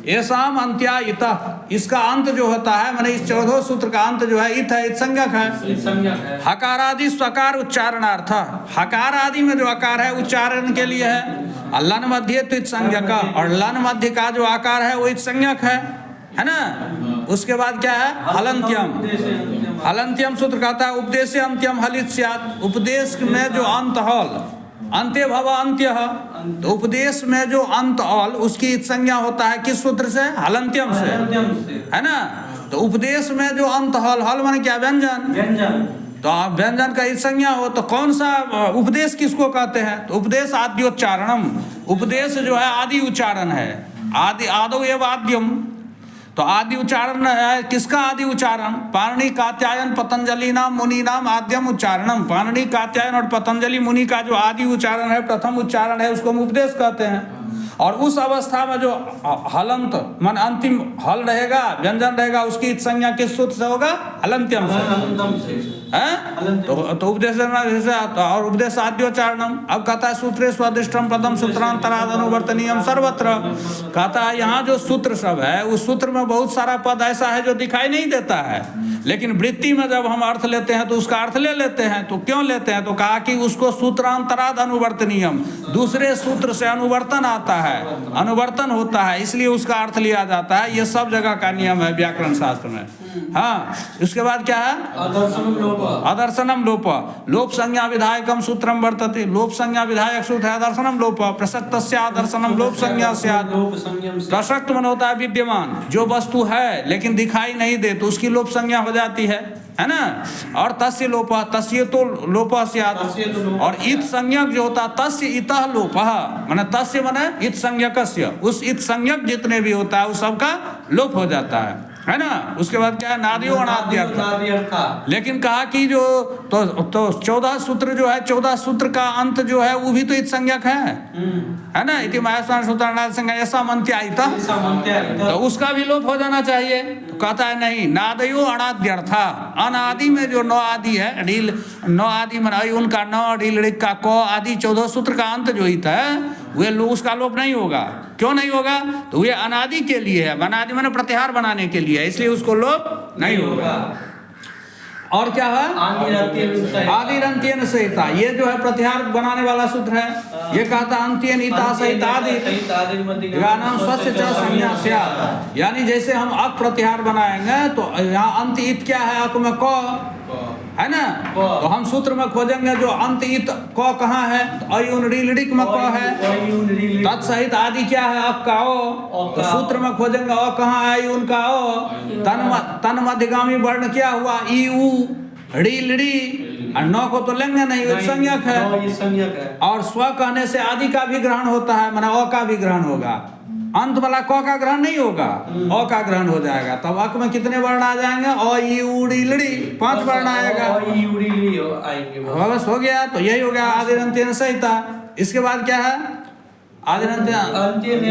येषाम अंत्या इतः, इसका अंत जो होता है माने इस 14 सूत्र का अंत जो है इत है, इत संज्ञक है। हकारादि स्वकार उच्चारणार्थ, हकार आदि में जो आकार है उच्चारण के लिए है। लन मध्य तो इत संज्ञक, और लन मध्य का जो आकार है वो इत संज्ञक है ना। उसके बाद क्या है हलंत्यम, हलंत्यम सूत्र कहता है उपदेश अंत्यम हलित स्यात्, उपदेश में जो अंत हल, अंत्य भव अंत्य, तो उपदेश में जो अंत ऑल उसकी संज्ञा होता है किस सूत्र से, हलंत्यम से, है ना। तो उपदेश में जो अंत हल, हल माने क्या व्यंजन, तो व्यंजन का इस संज्ञा हो तो कौन सा उपदेश किसको कहते हैं, तो उपदेश आद्योच्चारणम, उपदेश जो है आदि उच्चारण है, आदि आदो एवं आद्यम, तो आदि उच्चारण है किसका आदि उच्चारण, पाणिनि कात्यायन पतंजलि नाम मुनि नाम आद्यम उच्चारणम, पाणिनि कात्यायन और पतंजलि मुनि का जो आदि उच्चारण है, प्रथम उच्चारण है, उसको हम उपदेश कहते हैं। और उस अवस्था में जो हलंत मन अंतिम हल रहेगा, व्यंजन रहेगा, उसकी संज्ञा किस सूत्र से होगा, हलंत्यम से, तो उपदेश और उपदेश आद्योच्चारणम। अब कहता है सूत्रे स्वादिष्टम पदम सूत्रांतराद अनुवर्तनीयम सर्वत्र, कहता है यहाँ जो सूत्र सब है उस सूत्र में बहुत सारा पद ऐसा है जो दिखाई नहीं देता है, लेकिन वृत्ति में जब हम अर्थ लेते हैं तो उसका अर्थ ले लेते हैं। तो क्यों लेते हैं, तो कहा कि उसको सूत्रांतराद अनुवर्तनीयम, दूसरे सूत्र से अनुवर्तन आता है, अनुवर्तन होता है, इसलिए उसका अर्थ लिया जाता है। ये सब जगह का नियम है व्याकरण शास्त्र में। हाँ, उसके बाद क्या है अदर्शनम लोप, लोप संज्ञा विधायकम सूत्रम वर्तते, लोप संज्ञा विधायक सूत्र है अदर्शनम लोप, प्रसक्तस्य आदर्शनम लोप संज्ञा स्यात्, प्रसक्त मन होता है विद्यमान, जो वस्तु है लेकिन दिखाई नहीं दे तो उसकी लोप संज्ञा हो जाती है ना। और तस्य लोप, तस्य तो लोप स्यात्, और इत संज्ञक जो होता तस्य इतः लोप, माने तस्य माने इत संज्ञकस्य, उस इत संज्ञक जितने भी होता है उस सबका लोप हो जाता है ना। उसके बाद क्या है नादियो अनाद्यर्थ, लेकिन कहा कि जो तो 14 सूत्र जो है, 14 सूत्र का अंत जो है वो भी तो इत संज्ञक है ना। इति मायासान सूत्र संज्ञा ऐसा मंत्यायिता, तो उसका भी लोप हो जाना चाहिए। तो कहता है नहीं, नादयो अनाद्यर्थ, अनादि में जो नौ आदि है, ढील नौ आदि मन उनका नौ ढील का क आदि 14 सूत्र का अंत जो हित है वे उसका लोप नहीं होगा। क्यों नहीं होगा, तो वे अनादि के लिए है, अनादि माने प्रत्याहार बनाने के लिए, इसलिए उसको लोप नहीं होगा। और क्या है आदिरंत्यन संहिता, ये जो है प्रत्याहार बनाने वाला सूत्र है। ये कहता अंत्यन इता सहित आदि गानाम स्वस्य च संज्ञा स्यात्, यानी जैसे हम अक प्रत्याहार बनाएंगे तो यहाँ अंत इत क्या है, अक में क है ना। तो हम सूत्र में खोजेंगे जो अंत इत क कहाँ है, तो अयुन रीलिक में क है, तत्सहित आदि क्या है अक का ओ, तो सूत्र में खोजेंगे अ कहाँ है, अयुन का ओ, तन मध्यगामी वर्ण क्या हुआ ई उ री, और नौ को तो लेंगे नहीं, संज्ञक है। और स्व कहने से आदि का भी ग्रहण होता है, माने अ का भी ग्रहण होगा, अंत वाला क का ग्रहण नहीं होगा, अ का ग्रहण हो जाएगा। तब अक में कितने वर्ण आ जाएंगे, अ ई उ री लड़ी, 5 वर्ण आएगा, बस हो गया। तो यही हो गया आदिरंत्यन संहिता। इसके बाद क्या है आदिरंत्यन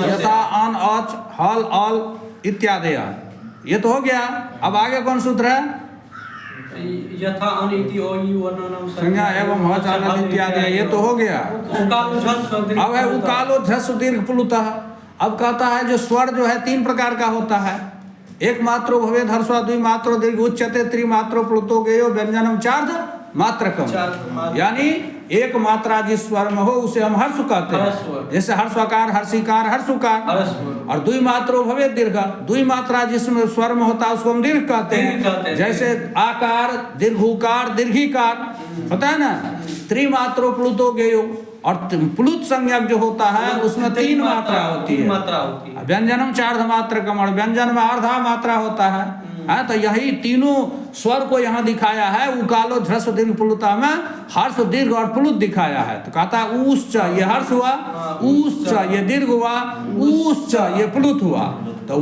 यथा अन अच हल अल इत्यादि, ये तो हो गया। अब आगे कौन सूत्र है, यथा अनिति संज्ञा एवं हच अनल इत्यादि, ये तो हो गया। अब है उकालो ह्रस्व दीर्घ प्लुतः। अब कहता है जो स्वर जो है 3 प्रकार का होता है, एक मात्रो भवेद हर्षवा, द्वि मात्रो दीर्घ उच्यते, त्रिमात्रो प्लुतो गेयो व्यंजनम चार्ध मात्रकम, यानी एक मात्रा जिस स्वर में हो उसे हम हर्ष कहते हैं, जैसे हर्षकार हर्षिकार हर्षुकार। और द्वि मात्रो भवेद दीर्घ, द्वि मात्रा जिसमें स्वर में होता है उसको हम दीर्घ कहते हैं, जैसे आकार दीर्घुकार दीर्घिकार होता है ना। त्रिमात्रो प्लुतो गेयो, और प्लुत संज्ञक जो होता है उसमें 3 मात्रा होती है, व्यंजनम चार्ध मात्रकम, और व्यंजन में अर्धा मात्रा होता है। तो यही तीनों स्वर को यहाँ दिखाया है। उकालो ह्रस्व दीर्घ प्लुता में हर्ष दीर्घ और प्लुत दिखाया है। तो कहता है ऊश्च ये हर्ष हुआ, ऊश्च ये दीर्घ हुआ, ऊश्च ये प्लुत हुआ। तो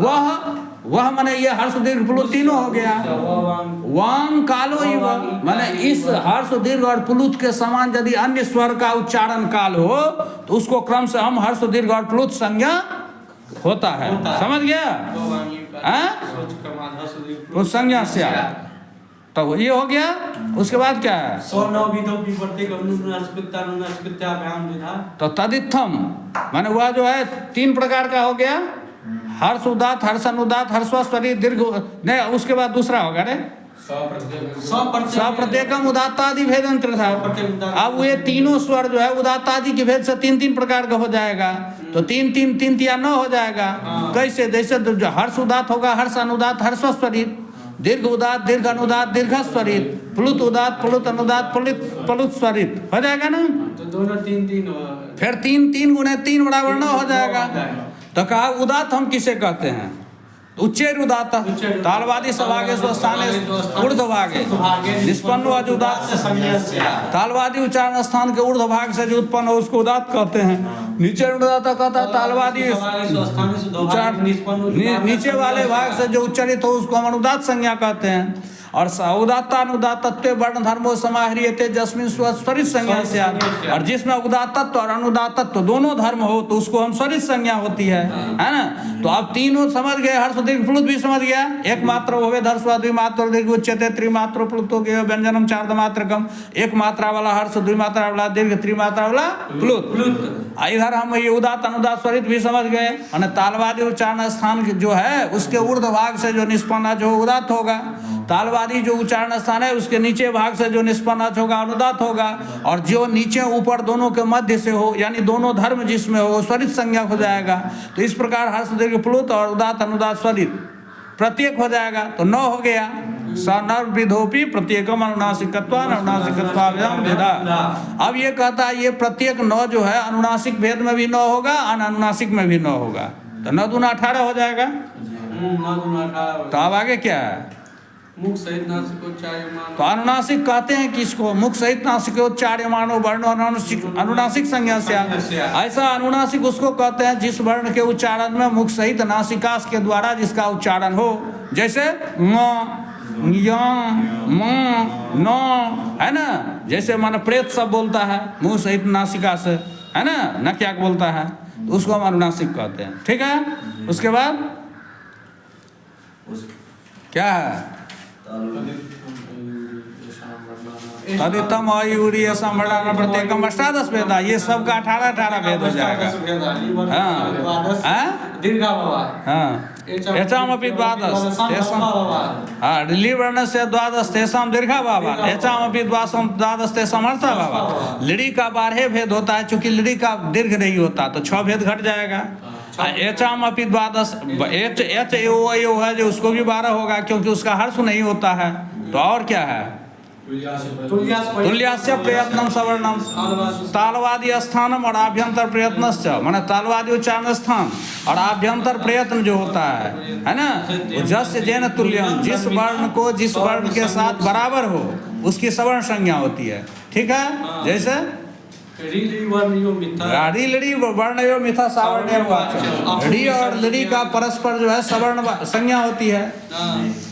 वह माने ये हर्ष दीर्घ प्लुत तीनों हो गया। वांग कालो इव, माने इस हर्ष दीर्घ और प्लुत के समान यदि अन्य स्वर का उच्चारण काल हो तो उसको क्रम से हम हर्ष दीर्घ और प्लुत संज्ञा होता है। समझ गया, तो संज्ञा से तो ये हो गया। उसके बाद क्या है? तो तदित्थम माने वह जो है 3 प्रकार का हो गया, हर्ष उदात, हर्ष अनुदात, हर्षस्वरी दीर्घ। नहीं, उसके बाद दूसरा होगा रे सप्रत्येकम उदात्तादि भेदंत्र था। अब ये तीनों स्वर जो है उदात्तादि के भेद से 3-3 प्रकार का हो जाएगा। तो 3 या 9 हो जाएगा। कैसे? जैसे हर्ष उदात होगा, हर्ष अनुदात, हर्षस्वरित, दीर्घ उदात, दीर्घ अनुदात, दीर्घस्वरित, प्लुत उदात, प्लुत अनुदात, प्लुत स्वरित हो जाएगा ना। तो दोनों 3 फिर 3 गुणे 3 बराबर 9 हो जाएगा। तो कहा उदात हम किसे कहते हैं? उच्चेर उदात, तालवादी सभागे स्वस्थाने ऊर्ध्वभागे निष्पन्न हुआ जो उदात, तालवादी उच्चारण स्थान के ऊर्ध्व भाग से जो उत्पन्न हो उसको उदात कहते हैं। नीचे उदात कहता है तालवादी नीचे वाले भाग से जो उच्चारित हो उसको हम अनुदात संज्ञा कहते हैं। और उदात्तानुदातत्व वर्ण धर्मो समाहरियते जस्मिन स्वरित संज्ञा से। और जिसमें उदात्तत्व और अनुदातत्व दोनों धर्म हो तो उसको हम स्वरित संज्ञा होती है ना। तो अब तीनों समझ गए, हर्ष दीर्घ प्लुत भी समझ गया। एक मात्र होवे हर्ष, द्विमात्र दीर्घ उच्यते, त्रिमात्र प्लुतो के व्यंजनम चार्धमात्रकम। एक मात्रा वाला हर्ष, द्विमात्रा वाला दीर्घ, त्रिमात्रा वाला प्लुत। इधर हम ये उदात अनुदात स्वरित भी समझ गए। और तालवादी उच्चारण स्थान जो है उसके ऊर्ध्व भाग से जो निष्पन्न जो उदात होगा, तालवादी जो उच्चारण स्थान है उसके नीचे भाग से जो निष्पन्न होगा अनुदात होगा। और जो नीचे ऊपर दोनों के मध्य से हो यानी दोनों धर्म जिसमें हो स्वरित संज्ञा हो जाएगा। तो इस प्रकार हर्ष दीर्घ प्लुत और उदात अनुदात स्वरित प्रत्येक हो जाएगा। तो 9 हो गया। सनर्विधोपि प्रत्येकम अनुनासिकत्वान अनुनासिकत्वाभ्याम भेदा। अब ये कहता है ये प्रत्येक 9 जो है अनुनासिक भेद में भी 9 होगा, अनुनासिक में भी 9 होगा। तो 9 दूना 18 हो जाएगा। तो अब आगे क्या है? मुख सहित नासिकोच्चार्यमानो। तो अनुनासिक कहते हैं किसको? मुख सहित नासिकोच्चार्यमानो वर्ण अनुनासिक संज्ञा से। ऐसा अनुनासिक उसको कहते हैं जिस वर्ण के उच्चारण में मुख सहित नासिकास के द्वारा जिसका उच्चारण हो। जैसे म, य, म, न, है ना। जैसे माने प्रेत सब बोलता है मुंह सहित नासिका से, है ना, न क्या बोलता है, तो उसको हम अनुनासिक कहते हैं। ठीक है। उसके बाद क्या है? तदितम आयुर्य संवर्धन प्रत्येकम अष्टादश भेद। ये सब का 18 भेद हो जाएगा। एचामपि द्वादश हाँ ली वर्ण से द्वादश तेषाम दीर्घा बाबा एचामपि द्वादश तेषाम अर्था बाबा। लिड़ी का 12 भेद होता है, चूंकि लिड़ी का दीर्घ नहीं होता तो 6 भेद घट जाएगा। एचाम अपि द्वादश एच एओ है जो उसको भी 12 होगा क्योंकि उसका हर्ष नहीं होता है। तो और क्या है? तुल्यास्य प्रयत्नम सवर्णम तालवादी स्थानम और आभ्यंतर प्रयत्नश्च माने तालवादी उच्चारण स्थान और आभ्यंतर प्रयत्न जो होता है ना। जस्य जेन तुल्यम जिस वर्ण को जिस वर्ण के साथ बराबर हो उसकी सवर्ण संज्ञा होती है। ठीक है। जैसे री वर्णयो मिथा सावर्ण्य री और लड़ी का परस्पर जो है सवर्ण संज्ञा होती है।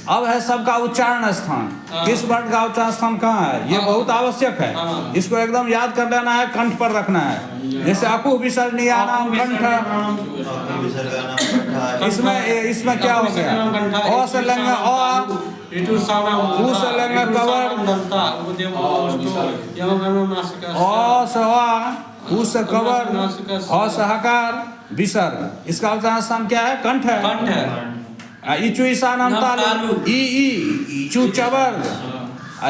अब है सबका उच्चारण स्थान। किस वर्ण का उच्चारण स्थान कहाँ है ये बहुत आवश्यक है। इसको एकदम याद कर लेना है, कंठ पर रखना है। जैसे अकु विसर्जनीयानाम कंठ, इसमें क्या हो गया? ओ से लंग से लंग कवर ओ से उ से कवर ह से हकार विसर्ग। इसका उच्चारण स्थान क्या है? कंठ है। इचु ईशानम तालु ई चु चवर्ग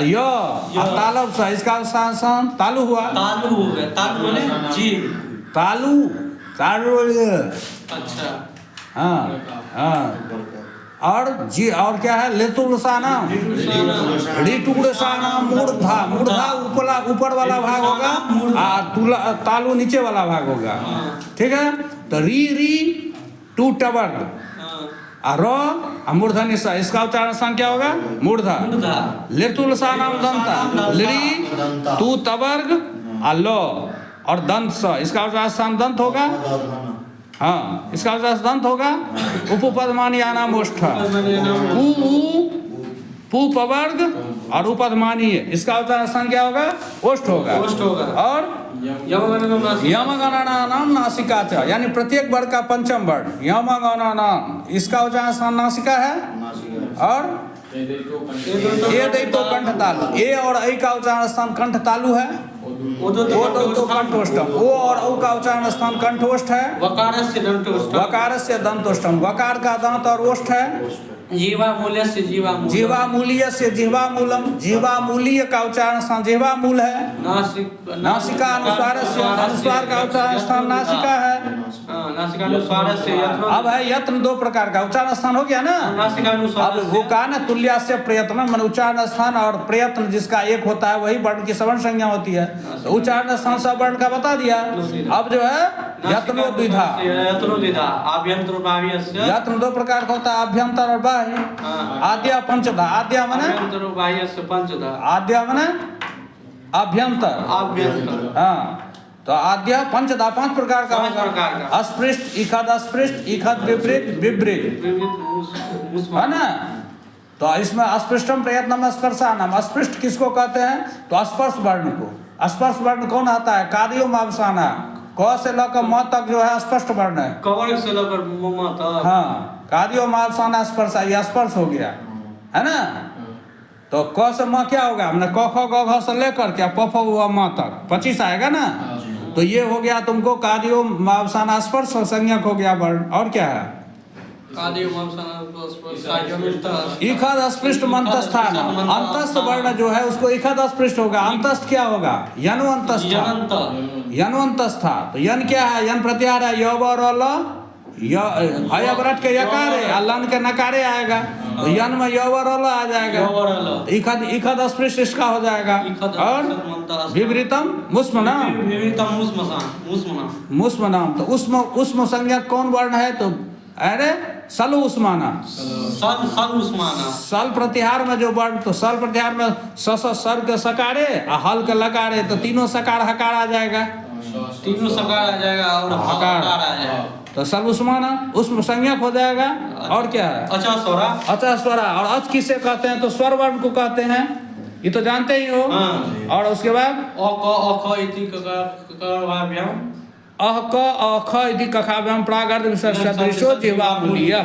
यो तालब सा इसका उच्चारण स्थान तालु हुआ। तालु हो गया। तालु माने जीव। तालु तालु। अच्छा हाँ और जी और क्या है? लेतुलसाना ऋटुड़साना मूर्धा। मूर्धा ऊपर वाला भाग होगा, तालु नीचे वाला भाग होगा। ठीक है। तो री टू टवर्ग और मूर्धा निशा इसका उच्चारण स्थान क्या होगा? मूर्धा। लेतुलसाना दंता लिरी तू तवर्ग लो और दंत स इसका उच्चारण स्थान दंत होगा। हाँ इसका दंत होगा। उपपदमानी नाम ओष्ठ पू पवर्ग और उपदमानी इसका उच्चारण स्थान क्या होगा? ओष्ठ होगा। और यमगणना नाम नासिका च यानी प्रत्येक वर्ग का पंचम वर्ण यमगणना इसका उच्चारण स्थान नासिका है। और ये दैतो कंठ तालु, ए और ऐ का उच्चारण स्थान कंठ तालु है, ओ तो कंठोष्टम, ओ और औ का उच्चारण स्थान कंठोष्ठ है, वकारस्य दंतोष्ठम, वकारस्य दंतोष्टम, वकार का दांत और ओष्ठ है, जीवामूल्यस्य जीवामूलम, जीवामूल्यस्य जिह्वामूलम, जीवामूल्य का उच्चारण स्थान जिह्वामूल है, नासिका अनुस्वारस्य, अनुस्वार का उच्चारण स्थान नासिका है, नासिका अनुस्वारस्य यत्न, अब है यत्न दो प्रकार का उच्चारण स्थान हो गया ना। नासिका अब अनुस्वारस्य, वो का ना तुल्यास्य प्रयत्न मन उच्चारण स्थान और प्रयत्न जिसका एक होता है वही वर्ण की सवर्ण संज्ञा होती है, तो उच्चारण स्थान सब वर्ण का बता दिया। अब जो है यत्नो द्विधा, यत्नो द्विधा, आभ्यंतर बाह्यस्य, यत्न दो प्रकार का होता है, अभ्यंतर और बाह्य। आद्या पंचधा, आद्या माने आभ्यंतर बाह्यस्य पंचधा, आद्या माने अभ्यंतर, आभ्यंतर, हाँ तो आद्या पंचधा पांच प्रकार का पांच प्रकार होगा, का। अस्पृष्ट, इखद अस्पृष्ट, इखद विपरीत, विपरीत, है ना। तो इसमें अस्पृष्टम प्रयत्नम स्पर्शानम, अस्पृष्ट किसको कहते हैं तो स्पर्श वर्ण को। स्पर्श वर्ण कौन आता है, कादियो मावसाना, क से लेकर म तक जो है स्पष्ट वर्ण है, कवर से लेकर म तक, हाँ कादियो मावसाना स्पर्श, ये स्पर्श हो गया है ना। तो क से म क्या होगा, हमने क ख ग घ से लेकर क्या प फ व म तक 25 आएगा ना। तो ये हो गया तुमको कादियो मावसाना स्पर्श संज्ञक हो गया वर्ण। और क्या है, इखद अस्पृष्ट मंतस्थान, अंतस्थ वर्ण जो है उसको इखद अस्पृष्ट होगा। अंतस्थ क्या होगा, यनु अंतस्थ, यनु अंतस्था। तो यन क्या है, यन प्रत्याहार है, य व र ल, हयवरट के यकार है, लन के नकारे आएगा, तो यन में य व र ल आ जाएगा, इखद इखद अस्पृष्ट इसका हो जाएगा। और विपरीतम मुस्मनाम, विपरीतम मुस्मनाम, मुस्मनाम, तो उस्म संज्ञक कौन वर्ण है, तो अरे सल उस्माना, सल उस्माना, सल प्रत्याहार में जो वर्ण, तो सल प्रत्याहार में सर के सकारे और हल के लकारे, तो तीनों सकार हकार आ जाएगा, तीनों सकार आ जाएगा और हकार आ जाएगा, तो सल उस्माना उस्म संज्ञक हो जाएगा। और क्या है, अच्छा स्वरा, अच्छा स्वरा। और अच किसे कहते हैं, तो स्वर वर्ण को कहते हैं, ये तो जानते ही हो। और उसके बाद अ क इति ककारवाभ्याम, अह क अख इति कखाभ्याम प्राग विसर्ग सदृशो जिह्वामूल्य।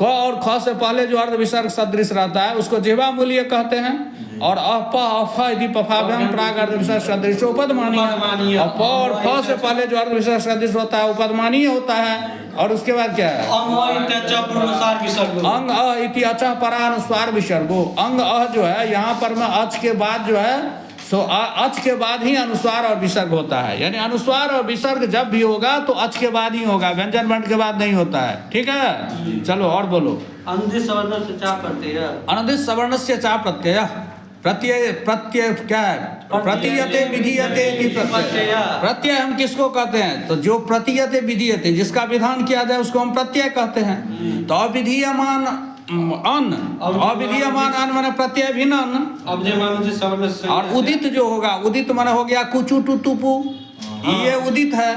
क और ख से पहले जो अर्ध विसर्ग सदृश रहता है उसको जिह्वामूल्य कहते हैं। और अप अफ इति पफाभ्याम प्राग अर्ध विसर्ग सदृशो उपदमानीय। और प और फ से पहले जो अर्ध विसर्ग सदृश होता है उपदमानीय होता है। और उसके बाद क्या है, अंग अ इति अचः परानुस्वार विसर्गो। अंग अ जो है यहाँ पर में अच के बाद जो है सो अच के बाद ही अनुस्वार और विसर्ग होता है, यानी अनुस्वार और विसर्ग जब भी होगा तो अच के बाद ही होगा, व्यंजन वर्ण के बाद नहीं होता है। ठीक है, चलो और बोलो। अनुदित सवर्ण से चा प्रत्यय, अनुदित सवर्ण से चा प्रत्यय, प्रत्यय प्रत्यय क्या है, प्रतीयते विधीयते इति प्रत्यय। प्रत्यय हम किसको कहते हैं, तो जो प्रतीयते विधीयते जिसका विधान किया जाए उसको हम प्रत्यय कहते हैं। तो अविधीयमान अन्न, अविधीयमान अन्न माने प्रत्यय भिन्न अन्न। और उदित जो होगा, उदित माने हो गया कुचु टुतुपु, ये उदित है,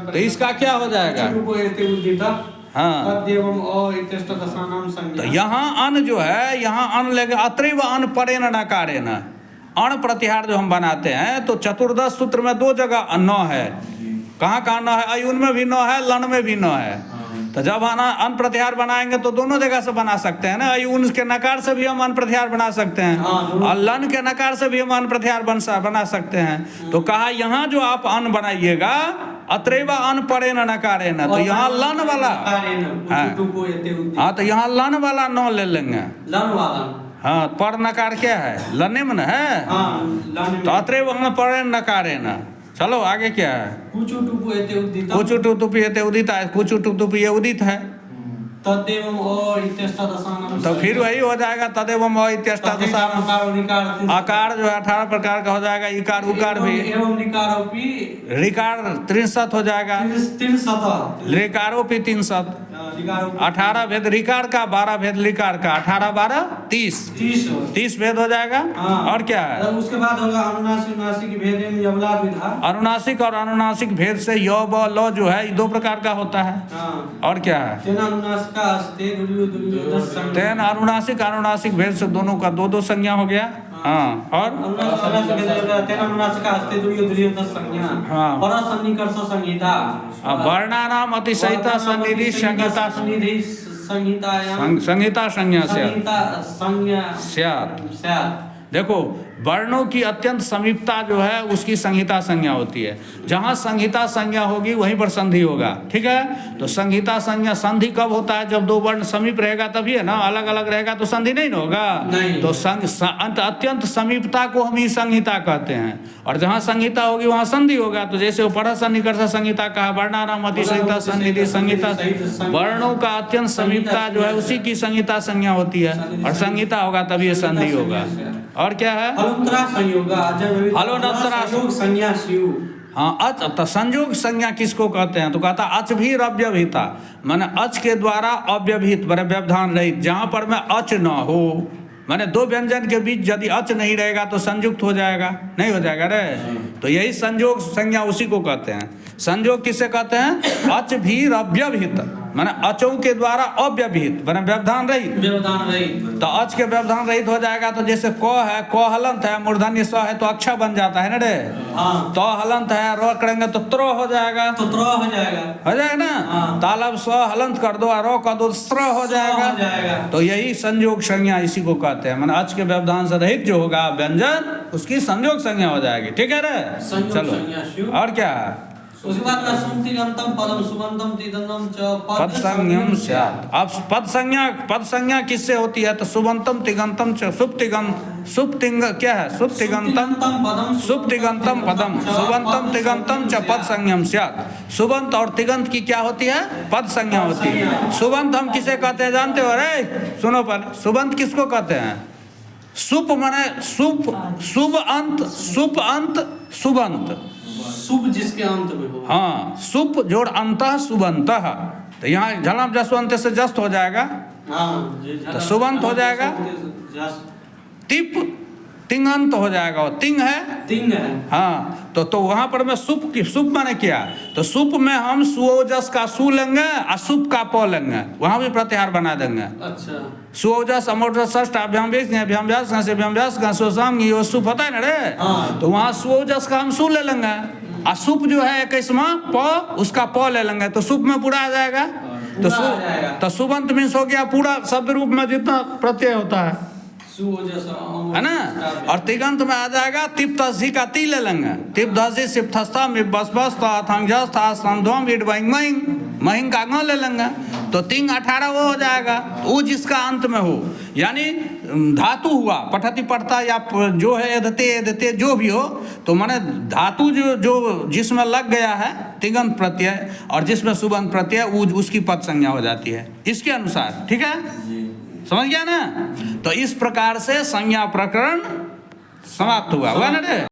तो इसका क्या हो जाएगा, हाँ तो यहाँ अन्न जो है, यहाँ अन्न लेके अत्रैव अन्न परेण नकारेण, अण प्रत्याहार जो हम बनाते हैं तो चतुर्दश सूत्र में दो जगह न है। कहाँ कहाँ न है, अयुन में भी न है, लन में भी न है। तो जब अन प्रत्याहार बनाएंगे तो दोनों जगह से बना सकते हैं ना, अयुन के नकार से भी हम अन प्रत्याहार बना सकते हैं और लन के नकार से भी हम अन प्रत्याहार बना सकते हैं। तो कहा यहाँ जो आप अन बनाइएगा अत्रैव अन परेण नकारेण, तो यहाँ लन वाला, हाँ तो यहाँ लन वाला न ले लेंगे, हाँ पर नकार क्या है, लने में है, तो अत्रैव अन परेण नकारेण। चलो आगे क्या है, कुचु टुपु एते उदित, कुचु टुतुपि एते उदित है, कुचु टुतुपि ये उदित है, तदेवम अ इत्यष्टादशानां, तो फिर वही हो जाएगा तदेवम अ इत्यष्टादशानां। आकार जो है 18 प्रकार का हो जाएगा, इकार उकार भी, एवं ऋकारोपि, ऋकार 63 हो जाएगा, 63, ऋकारोपि 300, 18 भेद ऋकार का, 12 भेद लिकार का, 18 12 30 भेद हो जाएगा। और क्या है, उसके बाद होगा अनुनासिक नासिक भेदेन यवलाद विधा, अनुनासिक और अनुनासिक भेद से य ब ल जो है दो प्रकार का होता है। और क्या है, तेन अनुनासिका अस्ते दुर्यो संज्ञा, तेन अनुनासिक अनुनासिक भेद से दोनों का दो संज्ञा हो गया। हाँ और तेन अनुनासिका अस्ते दुर्यो संज्ञा, हाँ पर सन्निकर्ष संहिता, वर्णानाम अतिशयिता सन्निधि संहिता, संहितायां संहिता संज्ञा स्यात् संहिता संज्ञा स्यात्। स्यात्। देखो वर्णों की अत्यंत समीपता जो है उसकी संहिता संज्ञा होती है। जहाँ संहिता संज्ञा होगी वहीं पर संधि होगा, ठीक है। तो संहिता संज्ञा संधि कब होता है? जब दो वर्ण समीप रहेगा तभी है ना, अलग अलग रहेगा तो संधि नहीं ना होगा। नहीं। तो अत्यंत समीपता को हम ही संहिता कहते हैं, और जहाँ संहिता होगी वहाँ संधि होगा। तो जैसे वो पढ़ सन्निकर्ष संहिता कहा, वर्णानाम अतिसंहिता सन्निधि संहिता, वर्णों का अत्यंत समीपता जो है उसी की संहिता संज्ञा होती है, और संहिता होगा तभी ये संधि होगा। और क्या है? हलोंतरा संयोगा हलोंतरा संयोग संज्ञा स्यु। हाँ, अच तो संयोग संज्ञा किसको कहते हैं? तो कहता अच भी अव्यवहिता, माने अच के द्वारा अव्यवहित माने व्यवधान रहित, जहाँ पर में अच न हो, माने दो व्यंजन के बीच यदि अच नहीं रहेगा तो संयुक्त हो जाएगा, नहीं हो जाएगा रे। तो यही संयोग संज्ञा उसी को कहते हैं। संयोग किसे कहते हैं? अच भी अव्यवहित, माने अचों के द्वारा अव्यवहित माने व्यवधान रहित। व्यवधान रहित। तो अच के व्यवधान रहित हो जाएगा। तो जैसे क है, क हलंत है, मूर्धन्य स है तो अक्षा बन जाता है ना रे। हाँ। तो हलंत है, रो करेंगे तो त्र हो जाएगा, तो त्र हो जाएगा, हो जाएगा ना। हाँ। तालब स हलंत कर दो, रो कर दो, स्त्र हो जाएगा। तो यही संयोग संज्ञा इसी को कहते हैं, माने अच के व्यवधान से रहित जो होगा व्यंजन उसकी संयोग संज्ञा हो जाएगी, ठीक है रे। संयोग संज्ञा स्यु। चलो और क्या है? उसके बाद में सुमतिगंतम पदम सुबंतम तिगंतम च पद संज्ञम स्यात्। अब पद संज्ञा किससे होती है? तो सुबंतम तिगंतम च सुप्तिंग क्या है? सुप्तिगंतम सुप्तिगंतम पदम सुबंतम तिगंतम च पद संज्ञम स्यात्। सुबंत और तिगंत की क्या होती है? पद संज्ञा होती है। सुबंत हम किसे कहते हैं जानते हो रे? सुनो पहले, सुबंत किसको कहते हैं? सुप माने शुभ अंत, सुप अंत सुबंत, शुभ जिसके अंत में हो। हाँ, सुप जोड़ अंतः सुबंतः। तो यहाँ झलम जसवंत से जस्त हो जाएगा, हाँ, तो सुबंत हो जाएगा। तिप तिंगंत हो जाएगा, वो तिंग है, तिंग है। हाँ। तो वहाँ पर मैं सुप की सुप माने क्या? तो सुप में हम सुओजस का सु लेंगे और सुप का प लेंगे, वहाँ भी प्रत्याहार बना देंगे। अच्छा। सुओजस अमोजस षष्ठ अभ्याम्यास सोसाम ये सुप होता है ना रे। हाँ। तो वहाँ सुओजस का हम सु ले लेंगे, और सुप जो है 21वां प उसका प ले लेंगे, तो सुप में पूरा आ जाएगा। तो सुबंत मीन्स हो गया पूरा शब्द रूप में जितना प्रत्यय होता है ना। और तिगंत में आ जाएगा तिप तस्जी का ती ले लेंगे, तिप धसी सिप थस्ता मिप बस बस था थंगजस था संधोम इट महिंग महिंग का ग ले लेंगे, तो तिंग 18 वो हो जाएगा। वो जिसका अंत में हो, यानी धातु हुआ पठती पढ़ता या जो है एदते एदते जो भी हो, तो माने धातु जो जिसमें लग गया है तिगंत प्रत्यय और जिसमें सुबंत प्रत्यय उसकी पद संज्ञा हो जाती है इसके अनुसार, ठीक है। समझ गया ना? तो इस प्रकार से संज्ञा प्रकरण समाप्त हुआ ना रे।